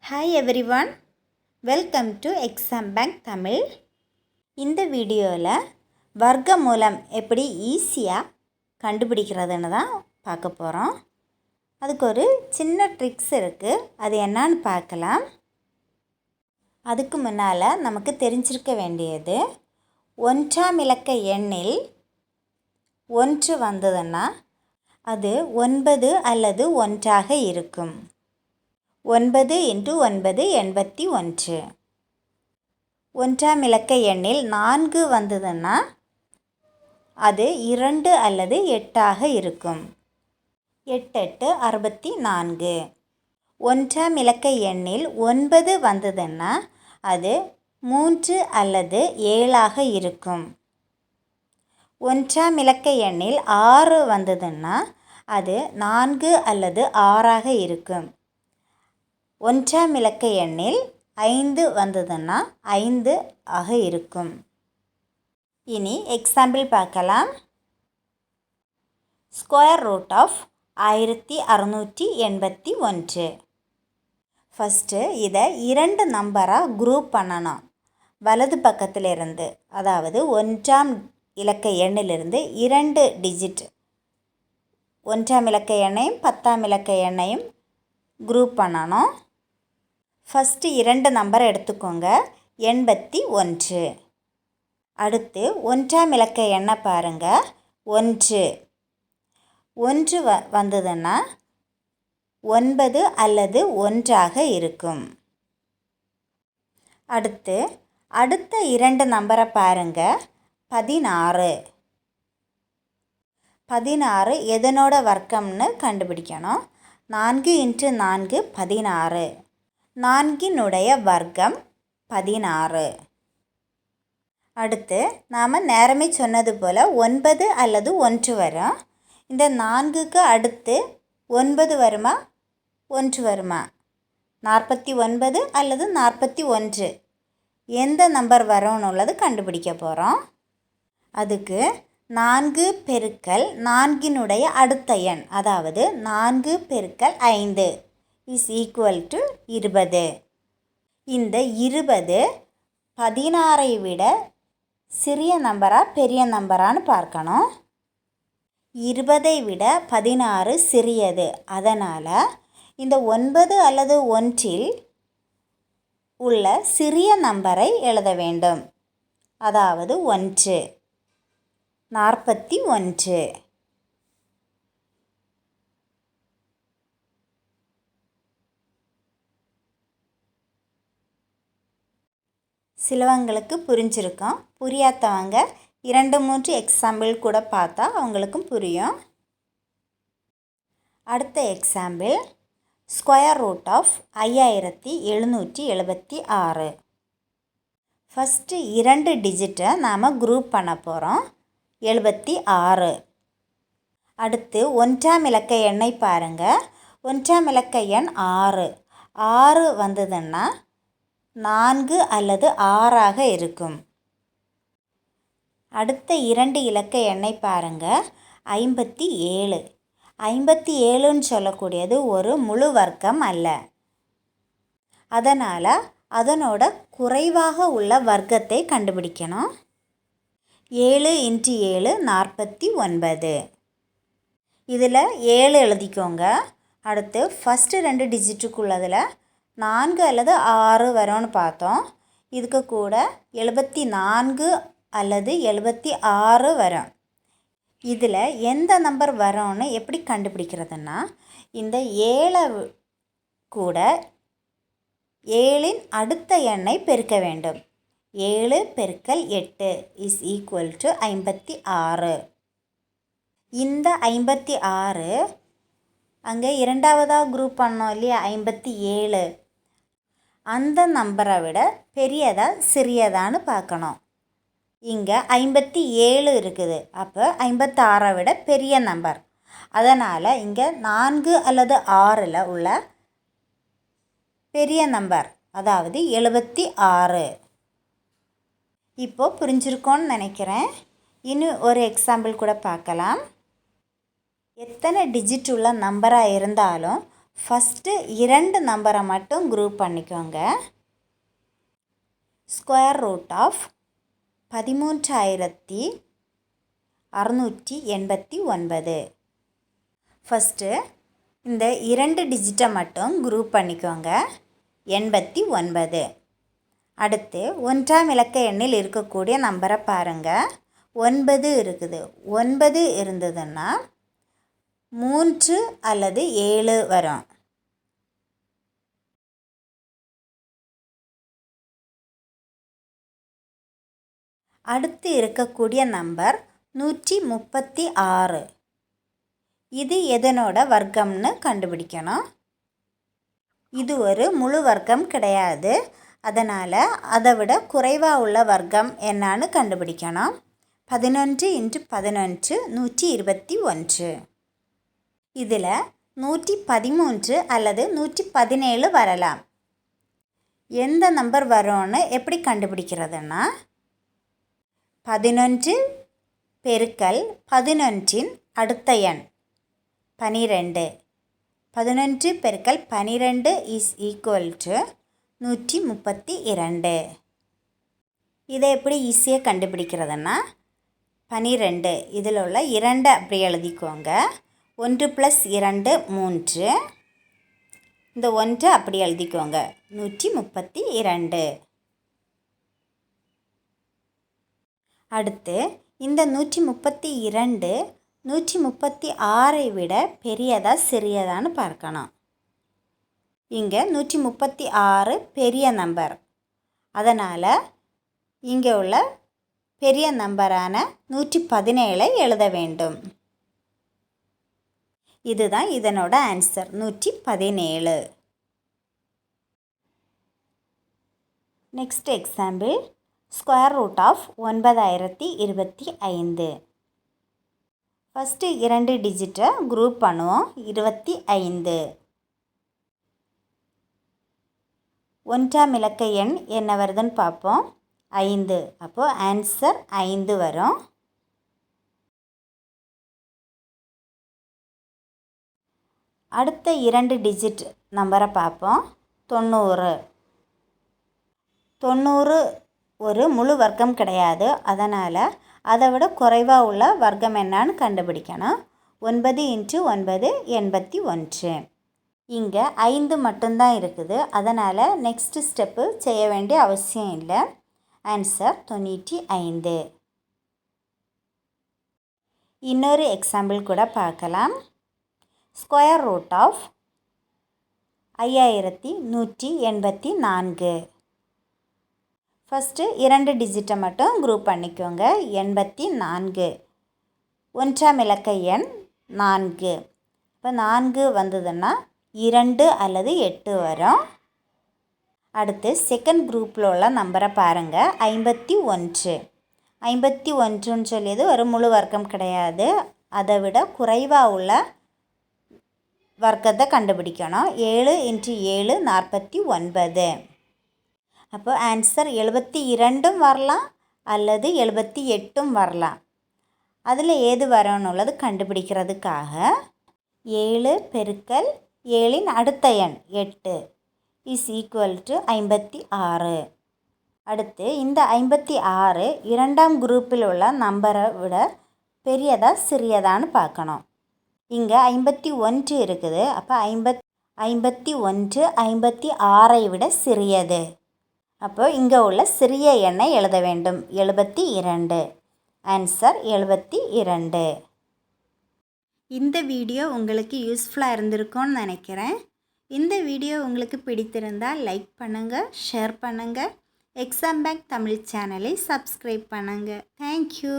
Hi everyone, welcome to Exam Bank Tamil. இந்த வீடியோவில் வர்க்கமூலம் எப்படி ஈஸியாக கண்டுபிடிக்கிறதுன்னு தான் பார்க்க போகிறோம். அதுக்கு ஒரு சின்ன ட்ரிக்ஸ் இருக்குது, அது என்னன்னு பார்க்கலாம். அதுக்கு முன்னால் நமக்கு தெரிஞ்சிருக்க வேண்டியது, ஒன்றாம் இலக்க எண்ணில் 1 வந்ததுன்னா அது 9 அல்லது 1ஆக இருக்கும். 9 × 9 81. ஒன்றாம் இலக்க எண்ணில் 4 வந்ததுன்னா அது 2 அல்லது 8ஆக இருக்கும். 8 8 64. ஒன்றாம் இலக்க எண்ணில் 9 வந்ததுன்னா அது 3 அல்லது 7ஆக இருக்கும். ஒன்றாம் இலக்க எண்ணில் 6 வந்ததுன்னா அது 4 அல்லது 6ஆக இருக்கும். ஒன்றாம் இலக்க எண்ணில் 5 வந்ததுன்னா 5 ஆக இருக்கும். இனி எக்ஸாம்பிள் பார்க்கலாம். Square root of 1681. ஃபஸ்ட்டு இதை 2 நம்பராக குரூப் பண்ணணும். வலது பக்கத்திலிருந்து, அதாவது ஒன்றாம் இலக்க எண்ணிலிருந்து 2 டிஜிட், ஒன்றாம் இலக்க எண்ணையும் 10ஆம் இலக்க எண்ணையும் குரூப் பண்ணணும். ஃபஸ்ட்டு 2 நம்பரை எடுத்துக்கோங்க, 81. அடுத்து ஒன்றாம் இலக்க எண்ணை பாருங்கள், 1. 1 வந்ததுன்னா 9 அல்லது 1ஆக இருக்கும். அடுத்த 2 நம்பரை பாருங்கள், 16. 16 எதனோட வர்க்கம்னு கண்டுபிடிக்கணும். 4 × 4 16. 4னுடைய வர்க்கம் 16. அடுத்து நாம் நேரமே சொன்னது போல் 9 அல்லது 1 வரும். இந்த 4க்கு அடுத்து 9 வருமா 1 வருமா? 49 அல்லது 41, எந்த நம்பர் வரும்னு உள்ளது கண்டுபிடிக்க போகிறோம். அதுக்கு 4 பெருக்கல் 4னுடைய அடுத்த எண், அதாவது 4 பெருக்கல் 5 இஸ் ஈக்குவல் டு 20. இந்த 20 16ஐ விட சிறிய நம்பரா பெரிய நம்பரான்னு பார்க்கணும். 20ஐ விட 16 சிறியது. அதனால் இந்த 9 அல்லது 1இல் உள்ள சிறிய நம்பரை எழுத வேண்டும். அதாவது 1. 41. சிலவங்களுக்கு புரிஞ்சிருக்கும், புரியாதவங்க 2-3 எக்ஸாம்பிள் கூட பார்த்தா அவங்களுக்கும் புரியும். அடுத்த example, square root of 5776. First 2 டிஜிட்டை நாம் குரூப் பண்ண போகிறோம், 76. அடுத்து ஒன்றாம் இலக்க எண்ணை பாருங்கள், ஒன்றாம் இலக்க எண் 6. 6 வந்ததுன்னா 4 அல்லது 6ஆக இருக்கும். அடுத்த 2 இலக்க எண்ணை பாருங்கள், 57. 57ன்னு சொல்லக்கூடியது ஒரு முழு வர்க்கம் அல்ல. அதனால் அதனோட குறைவாக உள்ள வர்க்கத்தை கண்டுபிடிக்கணும். 7 × 7 49. இதில் 7 எழுதிக்கோங்க. அடுத்து ஃபஸ்ட்டு 2 டிஜிட்டுக்குள்ளதில் 4 அல்லது 6 வரும்னு பார்த்தோம். இதுக்கு கூட 74 அல்லது 76 வரும். இதில் எந்த நம்பர் வரும்னு எப்படி கண்டுபிடிக்கிறதுன்னா, இந்த 7 கூட 7இன் அடுத்த எண்ணை பெருக்க வேண்டும். 7 பெருக்கல் 8 இஸ் ஈக்குவல் டு 56. இந்த 56 அங்கே இரண்டாவதாக குரூப் பண்ணோம் இல்லையா, 57, அந்த நம்பரை விட பெரியதா சிறியதான்னு பார்க்கணும். இங்கே 57 இருக்குது, அப்போ 56ஐ விட பெரிய நம்பர். அதனால் இங்கே 4 அல்லது 6இல் உள்ள பெரிய நம்பர், அதாவது 76. இப்போது புரிஞ்சிருக்கோன்னு நினைக்கிறேன். இன்னும் ஒரு எக்ஸாம்பிள் கூட பார்க்கலாம். எத்தனை டிஜிட் உள்ள நம்பராக இருந்தாலும் ஃபஸ்ட்டு 2 நம்பரை மட்டும் குரூப் பண்ணிக்கோங்க. Square root of 13,689. ஃபஸ்ட்டு இந்த 2 டிஜிட்டை மட்டும் குரூப் பண்ணிக்கோங்க. 89. அடுத்து 1ஆம் இலக்க எண்ணில் இருக்கக்கூடிய நம்பரை பாருங்கள். 9 இருக்குது. 9 இருந்ததுன்னா 3 அல்லது 7 வரும். அடுத்து இருக்கக்கூடிய நம்பர் 136. இது எதனோட வர்க்கம்னு கண்டுபிடிக்கணும். இது ஒரு முழு வர்க்கம் கிடையாது. அதனால் அதை விட குறைவாக உள்ள வர்க்கம் என்னான்னு கண்டுபிடிக்கணும். 11 × 11 121. இதில் 113 அல்லது 117 வரலாம். எந்த நம்பர் வரும்னு எப்படி கண்டுபிடிக்கிறதுனா 11 பெருக்கல் 11இன் அடுத்த எண் 12. 11 பெருக்கல் 12 இஸ் ஈக்குவல் டு 132. இதை எப்படி ஈஸியாக கண்டுபிடிக்கிறதுனா 12 இதில் உள்ள 2 அப்படி எழுதிக்கோங்க. 1 + 2 3. இந்த 1 அப்படி எழுதிக்கோங்க. 132. அடுத்து இந்த 132 136ஐ விட பெரியதா சிறியதான்னு பார்க்கணும். இங்கே 136 பெரிய நம்பர். அதனால் இங்கே உள்ள பெரிய நம்பரான 117ஐ எழுத வேண்டும். இதுதான் இதனோட answer 117. Next example square root of 9025. First 2 டிஜிட்டை குரூப் பண்ணுவோம். 25. 1ஆம் இலக்க எண் என்ன வருதுன்னு பார்ப்போம். 5. அப்போது ஆன்சர் 5 வரும். அடுத்த 2 டிஜிட் நம்பரை பார்ப்போம். 90. 90 ஒரு முழு வர்க்கம் கிடையாது. அதனால் அதை விட குறைவாக உள்ள வர்க்கம் என்னான்னு கண்டுபிடிக்கணும். 9 × 9 81. இங்கே 5 மட்டும்தான் இருக்குது. அதனால் நெக்ஸ்ட் ஸ்டெப்பு செய்ய வேண்டிய அவசியம் இல்லை. ஆன்சர் 95. இன்னொரு எக்ஸாம்பிள் கூட பார்க்கலாம். Square root of 5184. ஃபஸ்ட்டு 2 டிஜிட்டை மட்டும் குரூப் பண்ணிக்கோங்க. 84. 1ஆம் இலக்க எண் 4. இப்போ 4 வந்ததுன்னா 2 அல்லது 8 வரும். அடுத்து செகண்ட் குரூப்பில் உள்ள நம்பரை பாருங்கள். 51. 51ன்னு சொல்லியது ஒரு முழு வர்க்கம் கிடையாது. அதை விட குறைவாக உள்ள வர்க்கத்தை கண்டுபிடிக்கணும். 7 × 7 49. அப்போ ஆன்சர் 72 வரலாம் அல்லது 78 வரலாம். அதில் ஏது வரணும் உள்ளது கண்டுபிடிக்கிறதுக்காக 7 பெருக்கல் 7இன் அடுத்த எண் 8 இஸ் ஈக்குவல் டு 56. அடுத்து இந்த 56 2ஆம் குரூப்பில் உள்ள நம்பரை விட பெரியதா சிறியதான்னு பார்க்கணும். இங்கே 51 இருக்குது. அப்போ 51 56ஐ விட சிறியது. அப்போ இங்கே உள்ள சிறிய எண்ணை எழுத வேண்டும். 72. ஆன்சர் 72. இந்த வீடியோ உங்களுக்கு யூஸ்ஃபுல்லாக இருந்திருக்கும்னு நினைக்கிறேன். இந்த வீடியோ உங்களுக்கு பிடித்திருந்தால் லைக் பண்ணுங்கள், ஷேர் பண்ணுங்கள். எக்ஸாம் பேங்க் தமிழ் சேனலை சப்ஸ்கிரைப் பண்ணுங்கள். தேங்க்யூ.